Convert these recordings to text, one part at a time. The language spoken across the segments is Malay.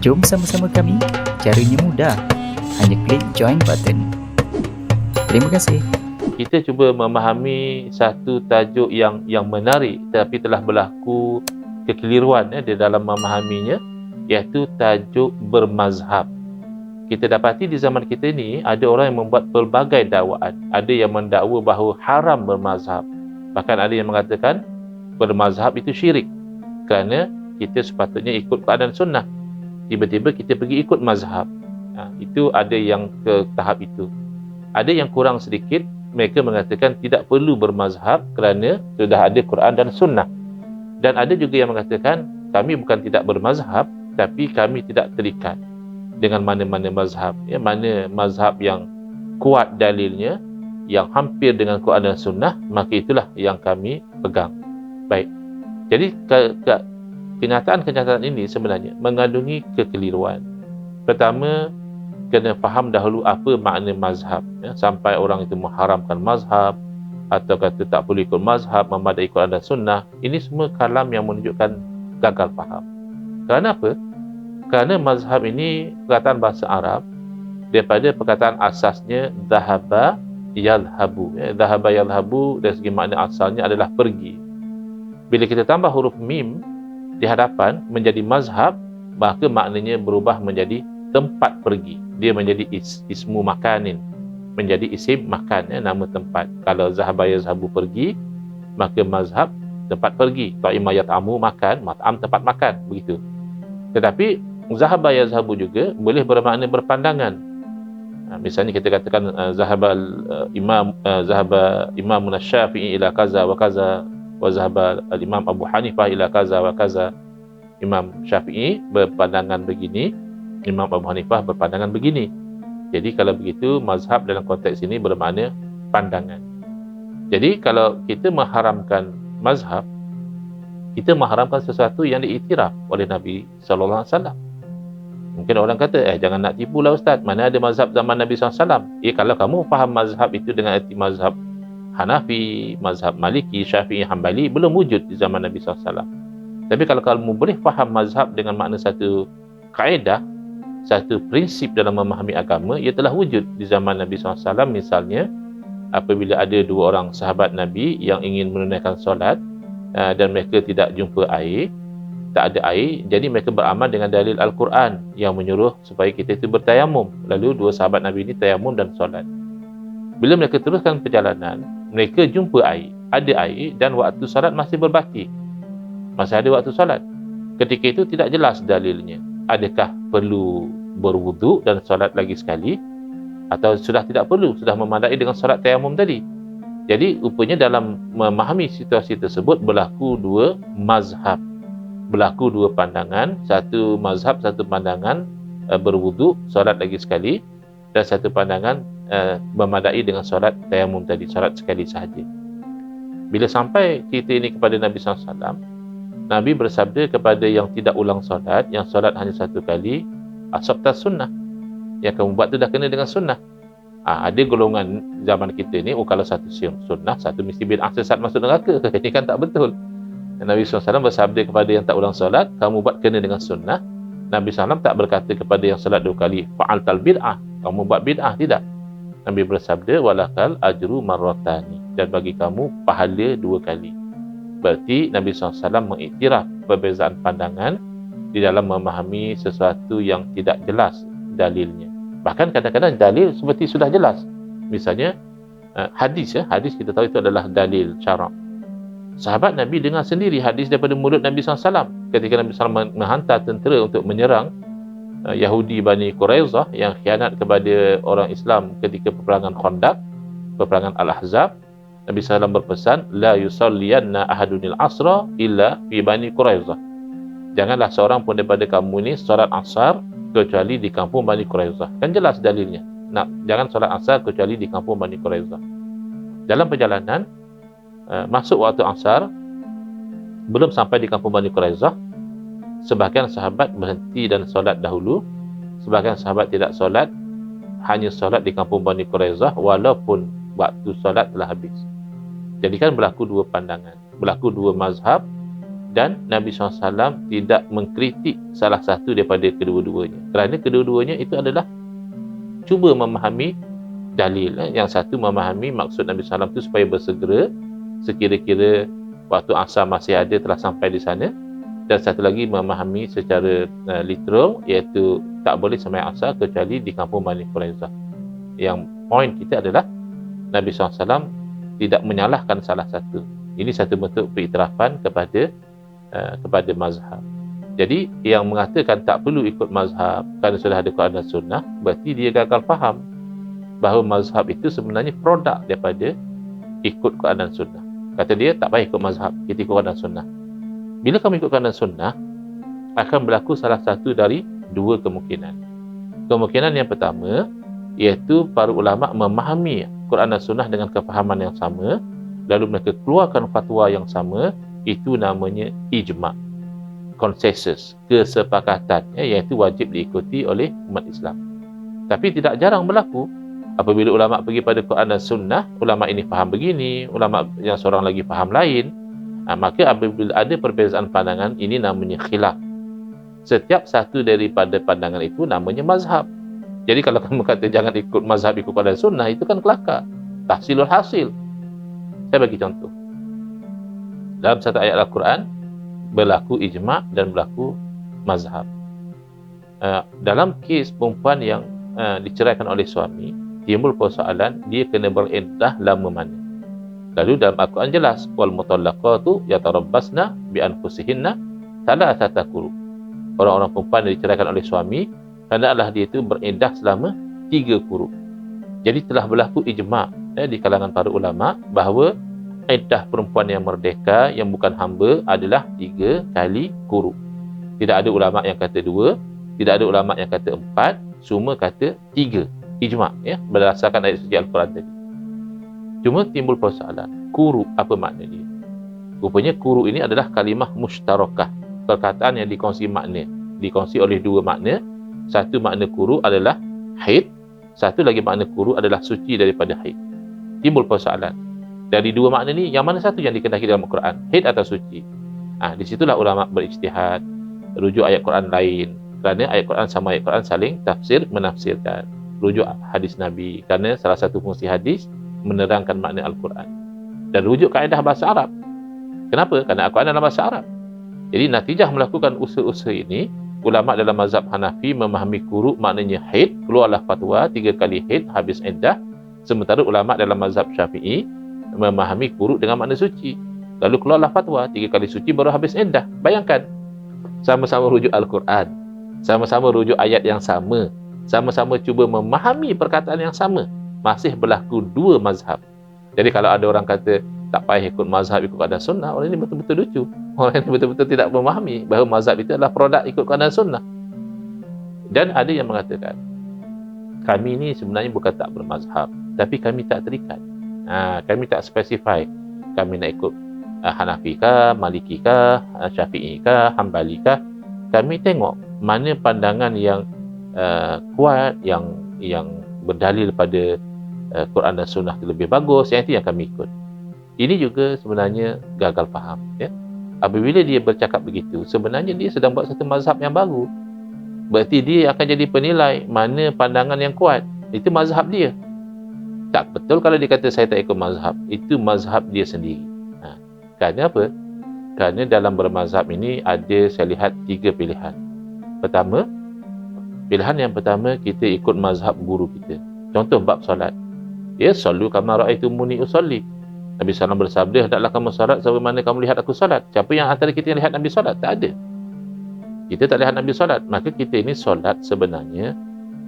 Jom sama-sama kami. Caranya mudah. Hanya klik join button. Terima kasih. Kita cuba memahami satu tajuk yang menarik tapi telah berlaku kekeliruan di dalam memahaminya, iaitu tajuk bermazhab. Kita dapati di zaman kita ini ada orang yang membuat pelbagai dakwaan. Ada yang mendakwa bahawa haram bermazhab. Bahkan ada yang mengatakan bermazhab itu syirik, kerana kita sepatutnya ikut Quran dan Sunnah. Tiba-tiba kita pergi ikut mazhab. Itu ada yang ke tahap itu. Ada yang kurang sedikit, mereka mengatakan tidak perlu bermazhab kerana sudah ada Quran dan Sunnah. Dan ada juga yang mengatakan kami bukan tidak bermazhab, tapi kami tidak terikat dengan mana-mana mazhab. Mana mazhab yang kuat dalilnya, yang hampir dengan Quran dan Sunnah, maka itulah yang kami pegang. Baik. Jadi kenyataan-kenyataan ini sebenarnya mengandungi kekeliruan. Pertama, kena faham dahulu apa makna mazhab. Sampai orang itu mengharamkan mazhab atau kata tak boleh ikut mazhab, memadai Quran dan Sunnah. Ini semua kalam yang menunjukkan gagal faham. Kerana apa? Kerana mazhab ini perkataan bahasa Arab daripada perkataan asasnya dhahaba yadhhabu. Dhahaba yadhhabu dari segi makna asalnya adalah pergi. Bila kita tambah huruf mim di hadapan menjadi mazhab, maka maknanya berubah menjadi tempat pergi. Dia menjadi ismu makanin, menjadi isim makan, nama tempat. Kalau zahaba yazhabu pergi, maka mazhab tempat pergi. Ta'ima yat'amu makan, mat'am tempat makan, begitu. Tetapi zahaba yazhabu juga boleh bermakna berpandangan. Misalnya kita katakan zahaba Imam Syafi'i ila kaza wa kaza, wa zahaba al-Imam Abu Hanifah ila kaza wa kaza. Imam Syafi'i berpandangan begini, Imam Abu Hanifah berpandangan begini. Jadi kalau begitu, mazhab dalam konteks ini bermakna pandangan. Jadi kalau kita mengharamkan mazhab, kita mengharamkan sesuatu yang diiktiraf oleh Nabi SAW. Mungkin orang kata, jangan nak tipulah Ustaz, mana ada mazhab zaman Nabi SAW. Kalau kamu faham mazhab itu dengan arti mazhab Hanafi, mazhab Maliki, Syafi'i, Hanbali, belum wujud di zaman Nabi SAW. Tapi kalau kamu boleh faham mazhab dengan makna satu kaedah, satu prinsip dalam memahami agama, ia telah wujud di zaman Nabi SAW. Misalnya, apabila ada dua orang sahabat Nabi yang ingin menunaikan solat dan mereka tidak jumpa air, tak ada air, jadi mereka beramal dengan dalil Al-Quran yang menyuruh supaya kita itu bertayamum. Lalu dua sahabat Nabi ini tayamum dan solat. Bila mereka teruskan perjalanan, mereka jumpa air, ada air, dan waktu solat masih berbaki. Masih ada waktu solat. Ketika itu tidak jelas dalilnya. Adakah perlu berwuduk dan solat lagi sekali, atau sudah tidak perlu, sudah memadai dengan solat tayamum tadi. Jadi rupanya dalam memahami situasi tersebut berlaku dua mazhab, berlaku dua pandangan. Satu mazhab, satu pandangan berwuduk, solat lagi sekali, dan satu pandangan memadai dengan solat tayamum tadi, solat sekali sahaja. Bila sampai cerita ini kepada Nabi SAW, Nabi bersabda kepada yang tidak ulang solat, yang solat hanya satu kali, asabta sunnah, yang kamu buat tu dah kena dengan sunnah. Ada golongan zaman kita ni, kalau satu sunnah, satu mesti bid'ah sesat masuk neraka. Ini kan tak betul. Nabi SAW bersabda kepada yang tak ulang solat, kamu buat kena dengan sunnah. Nabi SAW tak berkata kepada yang solat dua kali, fa'altal bid'ah, kamu buat bid'ah, tidak. Nabi bersabda, walakal ajru marratani, dan bagi kamu pahala dua kali. Berarti Nabi SAW mengiktiraf perbezaan pandangan di dalam memahami sesuatu yang tidak jelas dalilnya. Bahkan kadang-kadang dalil seperti sudah jelas. Misalnya hadis, hadis kita tahu itu adalah dalil syarak. Sahabat Nabi dengar sendiri hadis daripada mulut Nabi SAW ketika Nabi SAW menghantar tentera untuk menyerang Yahudi Bani Quraizah yang khianat kepada orang Islam ketika peperangan Khandaq, peperangan Al-Ahzab. Nabi SAW berpesan, la yusalliyanna ahadunil asra illa fi Bani Quraizah. Janganlah seorang pun daripada kamu ni solat asar kecuali di kampung Bani Quraizah. Kan jelas dalilnya. Jangan solat asar kecuali di kampung Bani Quraizah. Dalam perjalanan masuk waktu asar, belum sampai di kampung Bani Quraizah, sebahagian sahabat berhenti dan solat dahulu. Sebahagian sahabat tidak solat, hanya solat di kampung Bani Quraizah walaupun waktu solat telah habis. Jadi kan berlaku dua pandangan, berlaku dua mazhab dan Nabi SAW tidak mengkritik salah satu daripada kedua-duanya, kerana kedua-duanya itu adalah cuba memahami dalil. Yang satu memahami maksud Nabi SAW itu supaya bersegera sekira-kira waktu asar masih ada telah sampai di sana, dan satu lagi memahami secara literal, iaitu tak boleh sembahyang asar kecuali di kampung Bani Quraizah. Yang poin kita adalah Nabi SAW tidak menyalahkan salah satu. Ini satu bentuk periktirafan kepada mazhab. Jadi yang mengatakan tak perlu ikut mazhab kerana sudah ada Quran dan Sunnah, berarti dia gagal faham bahawa mazhab itu sebenarnya produk daripada ikut Quran dan Sunnah. Kata dia tak payah ikut mazhab, kita ikut Quran dan Sunnah. Bila kamu ikut Quran dan Sunnah, akan berlaku salah satu dari dua kemungkinan. Kemungkinan yang pertama, iaitu para ulama memahami Quran dan Sunnah dengan kefahaman yang sama, lalu mereka keluarkan fatwa yang sama. Itu namanya ijma', konsensus, kesepakatan, iaitu wajib diikuti oleh umat Islam. Tapi tidak jarang berlaku apabila ulama pergi pada Quran dan Sunnah, ulama ini faham begini, ulama yang seorang lagi faham lain, maka apabila ada perbezaan pandangan, ini namanya khilaf. Setiap satu daripada pandangan itu namanya mazhab. Jadi kalau kamu kata jangan ikut mazhab, ikut Quran dan Sunnah, itu kan kelakar, tahsilul hasil. Saya bagi contoh. Dalam satu ayat Al-Quran berlaku ijma' dan berlaku mazhab. Dalam kes perempuan yang diceraikan oleh suami, timbul persoalan dia kena beriddah lama mana. Lalu dalam Al-Quran jelas, wal mutallaqatu yatarabbasna bi anfusihinna thalathata quru. Orang-orang perempuan yang diceraikan oleh suami, hendaklah dia itu beriddah selama 3 quru. Jadi telah berlaku ijma' di kalangan para ulama bahawa iddah perempuan yang merdeka, yang bukan hamba, adalah 3 kali quru. Tidak ada ulama yang kata 2, tidak ada ulama yang kata 4, semua kata 3. Ijma', berdasarkan ayat suci Al-Quran tadi. Cuma timbul persoalan, quru apa makna dia? Rupanya quru ini adalah kalimah mushtarakah, perkataan yang dikongsi makna, dikongsi oleh 2 makna. Satu makna quru adalah haid, satu lagi makna quru adalah suci daripada haid. Timbul persoalan, dari 2 makna ni, yang mana satu yang dikehendaki dalam Al-Quran? Haid atau suci? Di situlah ulama berijtihad, rujuk ayat Quran lain. Kerana ayat Quran sama ayat Quran saling tafsir menafsirkan. Rujuk hadis Nabi, kerana salah satu fungsi hadis menerangkan makna Al-Quran. Dan rujuk kaedah bahasa Arab. Kenapa? Kerana Al-Quran dalam bahasa Arab. Jadi natijah melakukan usaha-usaha ini, ulama dalam mazhab Hanafi memahami quru maknanya haid, keluarlah fatwa 3 kali haid habis iddah. Sementara ulama dalam mazhab Syafi'i memahami quru dengan makna suci, lalu keluarlah fatwa 3 kali suci baru habis iddah. Bayangkan, sama-sama rujuk Al-Quran, sama-sama rujuk ayat yang sama, sama-sama cuba memahami perkataan yang sama, masih berlaku 2 mazhab. Jadi kalau ada orang kata tak payah ikut mazhab, ikut Quran dan Sunnah, orang ini betul-betul lucu. Orang ini betul-betul tidak memahami bahawa mazhab itu adalah produk ikut Quran dan Sunnah. Dan ada yang mengatakan, kami ini sebenarnya bukan tak bermazhab, tapi kami tak terikat. Kami tak spesify kami nak ikut Hanafi kah, Maliki kah, Syafi'i kah, Hambali kah. Kami tengok mana pandangan yang kuat, yang berdalil pada Quran dan Sunnah itu lebih bagus, yang itu yang kami ikut. Ini juga sebenarnya gagal faham. Apabila dia bercakap begitu, sebenarnya dia sedang buat satu mazhab yang baru. Berarti dia akan jadi penilai mana pandangan yang kuat. Itu mazhab dia. Tak betul kalau dia kata saya tak ikut mazhab. Itu mazhab dia sendiri. Kerana apa? Kerana dalam bermazhab ini ada, saya lihat, 3 pilihan. Pertama, pilihan yang pertama, kita ikut mazhab guru kita. Contoh bab solat. Sallu kama ra'aitumuni usolli. Nabi SAW bersabda, hendaklah kamu solat sebagaimana kamu lihat aku solat. Siapa yang antara kita yang lihat Nabi solat? Tak ada. Kita tak lihat Nabi solat. Maka kita ini solat sebenarnya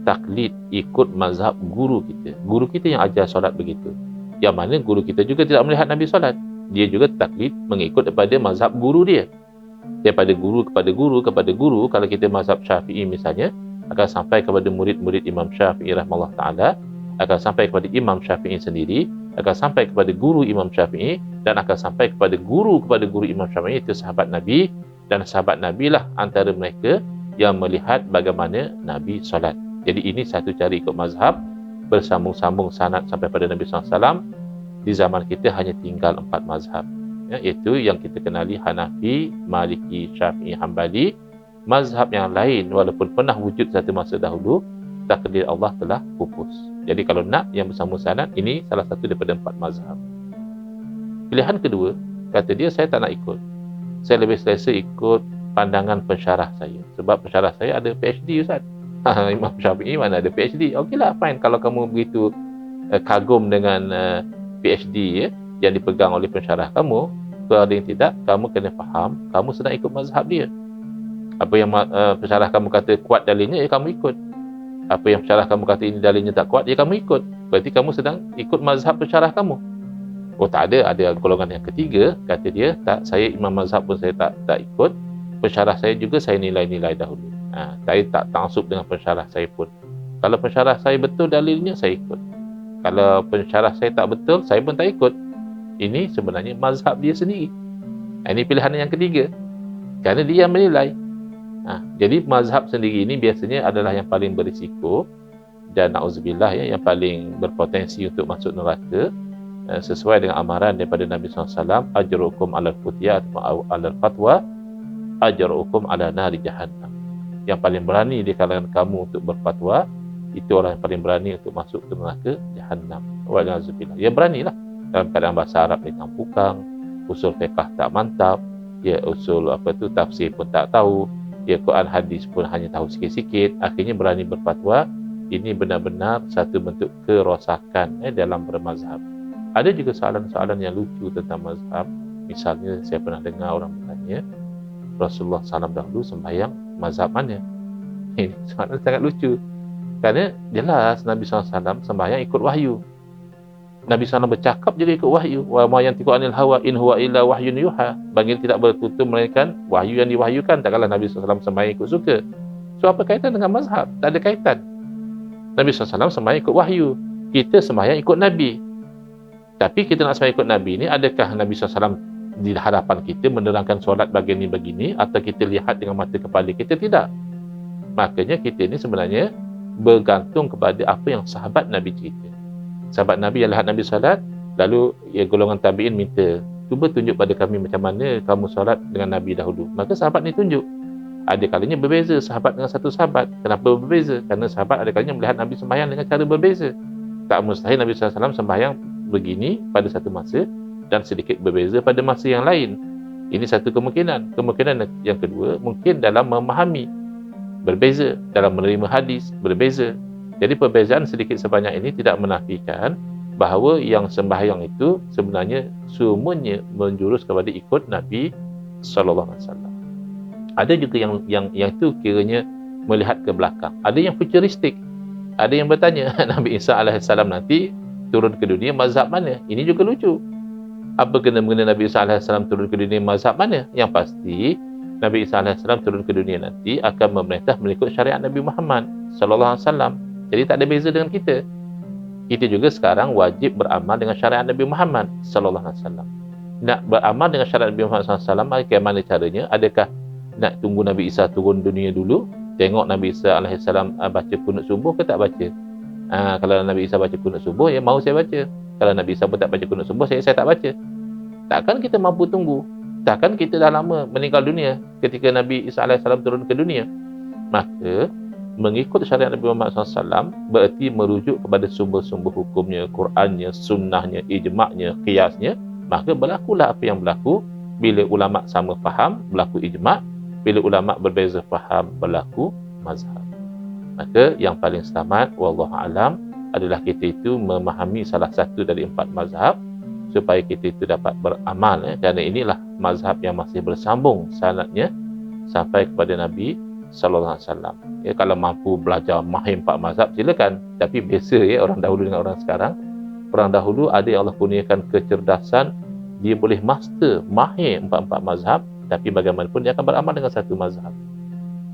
taklid, ikut mazhab guru kita. Guru kita yang ajar solat begitu. Yang mana guru kita juga tidak melihat Nabi solat. Dia juga taklid mengikut daripada mazhab guru dia. Daripada guru kepada guru kepada guru. Kalau kita mazhab Syafi'i misalnya, akan sampai kepada murid-murid Imam Syafi'i rahimahullah ta'ala, akan sampai kepada Imam Syafi'i sendiri, akan sampai kepada guru Imam Syafi'i, dan akan sampai kepada guru Imam Syafi'i, itu sahabat Nabi. Dan sahabat Nabi lah antara mereka yang melihat bagaimana Nabi solat. Jadi ini satu cara ikut mazhab, bersambung-sambung sanad sampai pada Nabi SAW. Di zaman kita hanya tinggal 4 mazhab. ya, iaitu yang kita kenali Hanafi, Maliki, Syafi'i, Hambali. Mazhab yang lain walaupun pernah wujud satu masa dahulu, takdir Allah telah pupus. Jadi kalau nak yang bersama sanad, ini salah satu daripada 4 mazhab. Pilihan kedua, kata dia, saya tak nak ikut. Saya lebih selesa ikut pandangan pensyarah saya. Sebab pensyarah saya ada PhD, Ustaz. Imam Syafi'i mana ada PhD? Okeylah, fine. Kalau kamu begitu kagum dengan PhD yang dipegang oleh pensyarah kamu, kalau yang tidak, kamu kena faham, kamu sedang ikut mazhab dia. Apa yang pensyarah kamu kata kuat dalilnya, kamu ikut. Apa yang pensyarah kamu kata ini dalilnya tak kuat, kamu ikut. Berarti kamu sedang ikut mazhab pensyarah kamu. Oh, tak ada. Ada golongan yang ketiga, kata dia, tak, saya imam mazhab pun saya tak ikut. Pensyarah saya juga saya nilai-nilai dahulu. Saya tak taksub dengan pensyarah saya pun. Kalau pensyarah saya betul dalilnya, saya ikut. Kalau pensyarah saya tak betul, saya pun tak ikut. Ini sebenarnya mazhab dia sendiri. Ini pilihan yang ketiga. Kerana dia yang menilai. Jadi mazhab sendiri ini biasanya adalah yang paling berisiko dan na'udzubillah yang paling berpotensi untuk masuk neraka, sesuai dengan amaran daripada Nabi SAW, ajrukum alal futiyah atau alal fatwa, ajrukum ala nari jahannam. Yang paling berani di kalangan kamu untuk berfatwa, itu orang yang paling berani untuk masuk ke neraka jahannam. Wa'alaikumsalam. Ya, beranilah. Dalam keadaan bahasa Arab ni tampukang, usul fiqah tak mantap, ya usul tafsir pun tak tahu, ya Quran hadis pun hanya tahu sikit-sikit, akhirnya berani berfatwa. Ini benar-benar satu bentuk kerosakan dalam bermazhab. Ada juga soalan-soalan yang lucu tentang mazhab. Misalnya saya pernah dengar orang bertanya, Rasulullah SAW dahulu sembahyang mazhab mana? Ini soalan sangat lucu. Kerana jelas Nabi SAW sembahyang ikut wahyu. Nabi SAW bercakap juga ikut wahyu. Wa ma yantiqu anil hawa in huwa illa wahyun yuha. Bagi tidak bertutur melainkan wahyu yang diwahyukan. Takkanlah Nabi SAW sembahyang ikut suka. So apa kaitan dengan mazhab? Tak ada kaitan. Nabi SAW sembahyang ikut wahyu. Kita sembahyang ikut Nabi. Tapi kita nak sembahyang ikut Nabi ni, adakah Nabi SAW di hadapan kita menerangkan solat begini-begini, atau kita lihat dengan mata kepala kita? Tidak. Makanya kita ni sebenarnya bergantung kepada apa yang sahabat Nabi cerita. Sahabat Nabi yang lihat Nabi salat, lalu golongan tabi'in minta, cuba tunjuk pada kami macam mana kamu salat dengan Nabi dahulu. Maka sahabat ni tunjuk. Ada kalanya berbeza sahabat dengan satu sahabat. Kenapa berbeza? Kerana sahabat ada kalanya melihat Nabi sembahyang dengan cara berbeza. Tak mustahil Nabi SAW sembahyang begini pada satu masa dan sedikit berbeza pada masa yang lain. Ini satu kemungkinan. Kemungkinan yang kedua, mungkin dalam memahami berbeza, dalam menerima hadis berbeza. Jadi perbezaan sedikit sebanyak ini tidak menafikan bahawa yang sembahyang itu sebenarnya semuanya menjurus kepada ikut Nabi sallallahu alaihi wasallam. Ada juga yang itu kiranya melihat ke belakang. Ada yang futuristik. Ada yang bertanya, Nabi Isa alaihissalam nanti turun ke dunia mazhab mana? Ini juga lucu. Apa kena-mengena Nabi Isa alaihissalam turun ke dunia mazhab mana? Yang pasti Nabi Isa alaihissalam turun ke dunia nanti akan memerintah mengikut syariat Nabi Muhammad sallallahu alaihi wasallam. Jadi tak ada beza dengan kita. Kita juga sekarang wajib beramal dengan syariat Nabi Muhammad sallallahu alaihi wasallam. Nak beramal dengan syariat Nabi Muhammad sallallahu alaihi wasallam, bagaimana caranya? Adakah nak tunggu Nabi Isa turun dunia dulu, tengok Nabi Isa alaihissalam baca kunut subuh ke tak baca? Kalau Nabi Isa baca kunut subuh, ya mau saya baca. Kalau Nabi Isa pun tak baca kunut subuh, saya tak baca. Takkan kita mampu tunggu? Takkan kita dah lama meninggal dunia ketika Nabi Isa alaihissalam turun ke dunia? Maka mengikut syariat Nabi Muhammad SAW berarti merujuk kepada sumber-sumber hukumnya, Qurannya, sunnahnya, ijma'nya, qiyasnya. Maka berlakulah apa yang berlaku. Bila ulama' sama faham, berlaku ijma'. Bila ulama' berbeza faham, berlaku mazhab. Maka yang paling selamat, wallahu alam, adalah kita itu memahami salah satu dari 4 mazhab supaya kita itu dapat beramal. Kerana inilah mazhab yang masih bersambung sanadnya sampai kepada Nabi sallallahu alaihi wasallam. Kalau mampu belajar mahir 4 mazhab, silakan. Tapi biasa orang dahulu dengan orang sekarang. Orang dahulu ada yang Allah kurniakan kecerdasan, dia boleh master mahir 4 mazhab, tapi bagaimanapun dia akan beramal dengan satu mazhab.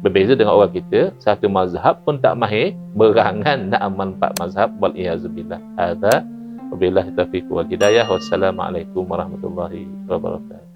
Berbeza dengan orang kita, satu mazhab pun tak mahir, berangan nak amal 4 mazhab. Wal iyazubillah. Hadza wabillahi taufiq wal hidayah. Wassalamualaikum warahmatullahi wabarakatuh.